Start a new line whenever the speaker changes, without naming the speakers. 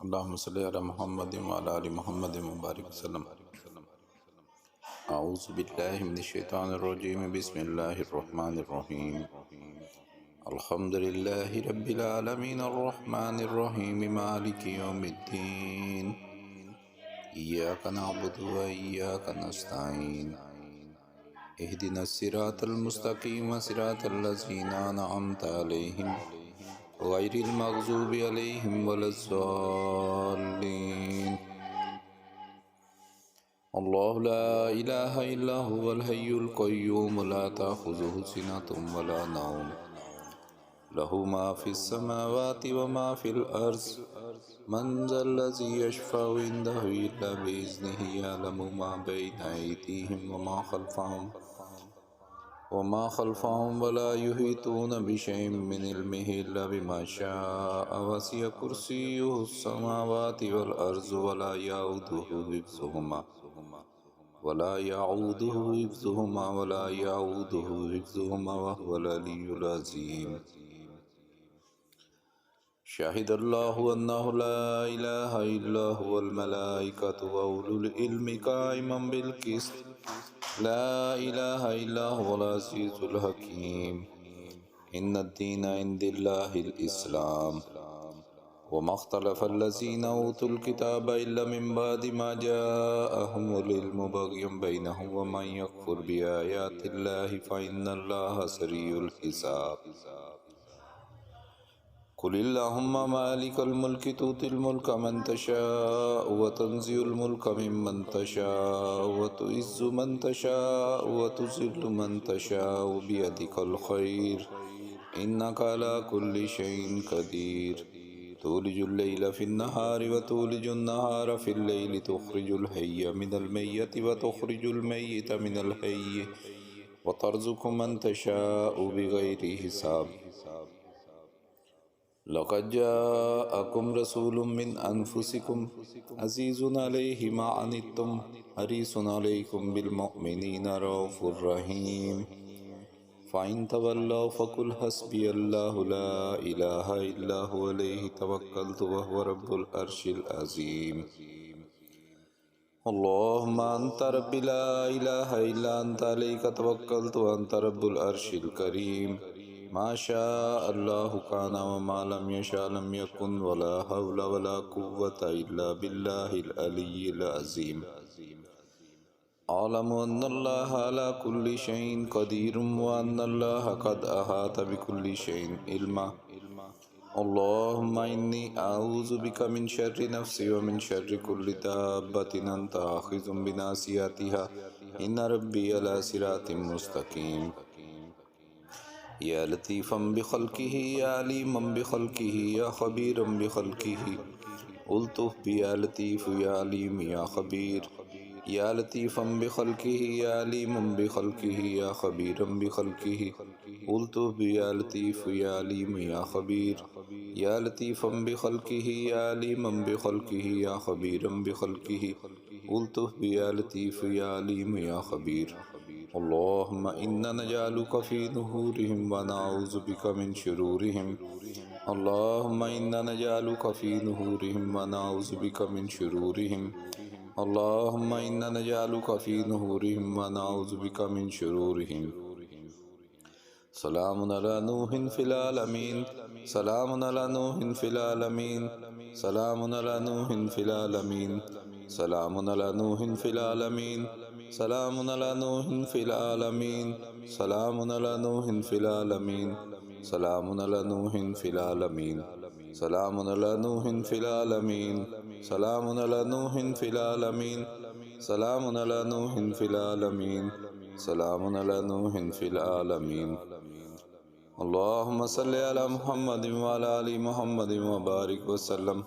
अल्लाहुम्मा सल्लि अला मुहम्मद व अला आलि मुहम्मद व बारिक वसल्लम। अऊज़ु बिल्लाहि मिनश शैतानिर रजीम। बिस्मिल्लाहिर रहमानिर रहीम। अल्हम्दुलिल्लाहि रब्बिल आलमीन अर्रहमानिर रहीम मालिकि यौमिद्दीन। इय्याका नअबुदु व इय्याका नस्तईन। इहदिनस सिरातल मुस्तकीम सिरातल लज़ीना अनअमता अलैहिम गैरिल मग़ज़ूबि अलैहिम वलज़्ज़ालिन। अल्लाहु ला इलाहा इल्ला हुवल हय्युल क़य्यूम ला ताख़ुज़ुहु सिनतुम वला नौम लहु मा फ़िस समावाति व मा फ़िल अर्ज़ मन ज़ल्लज़ी यशफ़अु इंदहु इल्ला बिइज़्निहि यअलमु मा बैना अयदीहिम व मा ख़ल्फ़हुम वला युहीतून बिशैइन मिन इल्मिहि इल्ला बिमा शाअ वसिअ कुर्सियुहुस समावाति वल अर्ज़ वला यऊदुहु हिफ़्ज़ुहुमा व हुवल अलिय्युल अज़ीम। शहिदल्लाहु अन्नहु ला इलाहा इल्ला हुवल मलाइकतु व उलुल इल्मि क़ाइमन बिल क़िस्त ला इलाहा इल्ला हुवल अज़ीज़ुल हकीम। इन्नद-दीन इंदल्लाहिल इस्लाम वमा इख्तलफ़ल्लज़ीना ऊतुल किताब इल्ला मिन बादि मा जाअहुमुल इल्मु बग़यन बैनहुम व मन यकफ़ुर बिआयातिल्लाहि फ़इन्नल्लाहा सरीउल हिसाब। कुलिल्लाहुम्मा मालिकल मुल्कि तुतिल मुल्क मन तशाअ व तंज़िउल मुल्क मिम्मन तशाअ व तुइज़्ज़ु मन तशाअ व तुज़िल्लु मन तशाअ बियदिकल खैर इन्नका अला कुल्लि शैइन क़दीर। तुलिजुल लैल फ़िन्नहारि व तुलिजुन नहार फ़िल्लैलि तुख़रिजुल हय्य मिनल मय्यति व तुख़रिजुल मय्यित मिनल हय्य व तर्ज़ुक़ु मन तशाअ बिग़ैरि हिसाब। लक़द जाअकुम रसूलुम मिन अनफुसिकुम अज़ीज़ुन अलैहि मा अनित्तुम हरीसुन अलैकुम बिल मुमिनीना रऊफ़ुर रहीम। फ़इन तवल्लौ फ़कुल हस्बियल्लाहु ला इलाहा इल्ला हुवा अलैहि तवक्कलतु व हुवा रब्बुल अर्शिल अज़ीम। अल्लाहुम्मा अन्ता रब्बी ला इलाहा इल्ला अन्ता अलैका तवक्कलतु व अन्ता रब्बुल अर्शिल करीम। मा शाअ अल्लाहु कान व मा लम यशअ लम यकुन वला हौला वला कुव्वता इल्ला बिल्लाहिल अलिय्यिल अज़ीम। अअलमु अन्नल्लाहा अला कुल्लि शैइन क़दीरुम व अन्नल्लाहा क़द अहात बिकुल्लि शैइन इल्मा। अल्लाहुम्मा इन्नी अऊज़ु बिका मिन शर्रि नफ्सी व मिन शर्रि कुल्लि दाब्बतिन अन्ता आख़िज़ुम बिनासियतिहा इन्न रब्बी अला सिरातिम मुस्तक़ीम। या लतीफ़म बिख़ल्क़िही या अलीमम बिख़ल्क़िही या ख़बीरम बिख़ल्क़िही उल्तुफ़ बि या लतीफ़ु या अलीम या ख़बीर। या लतीफ़म बिख़ल्क़िही या अलीमम बिख़ल्क़िही या ख़बीरम बिख़ल्क़िही उल्तुफ़ बि या लतीफ़ु या अलीम या ख़बीर। या लतीफ़म बिख़ल्क़िही या अलीमम बिख़ल्क़िही या ख़बीरम बिख़ल्क़िही उल्तुफ़ बि या लतीफ़ु या अलीम या ख़बीर। अल्लाहुम्मा इन्ना नजअलुका फ़ी नुहूरिहिम व नऊज़ु बिका मिन शुरूरिहिम। अल्लाहुम्मा इन्ना नजअलुका फ़ी नुहूरिहिम व नऊज़ु बिका मिन शुरूरिहिम। अल्लाहुम्मा इन्ना नजअलुका फ़ी नुहूरिहिम व नऊज़ु बिका मिन शुरूरिहिम। सलामुन अला नूहिन फ़िल आलमीन सलामुन अला नूहिन फ़िल आलमीन सलामुन अला नूहिन फ़िल आलमीन सलामुन अला नूहिन फ़िल आलमीन सलामुन अला नूहिन फ़िल आलमीन सलामुन अला नूहिन फ़िल आलमीन सलामुन अला नूहिन फ़िल आलमीन सलामुन अला नूहिन फ़िल आलमीन सलामुन अला नूहिन फ़िल आलमीन सलामुन अला नूहिन फ़िल आलमीन सलामुन अला नूहिन फ़िल आलमीन। अल्लाहुम्मा सल्लि अला मुहम्मद व अला आलि मुहम्मद व बारिक वसल्लम।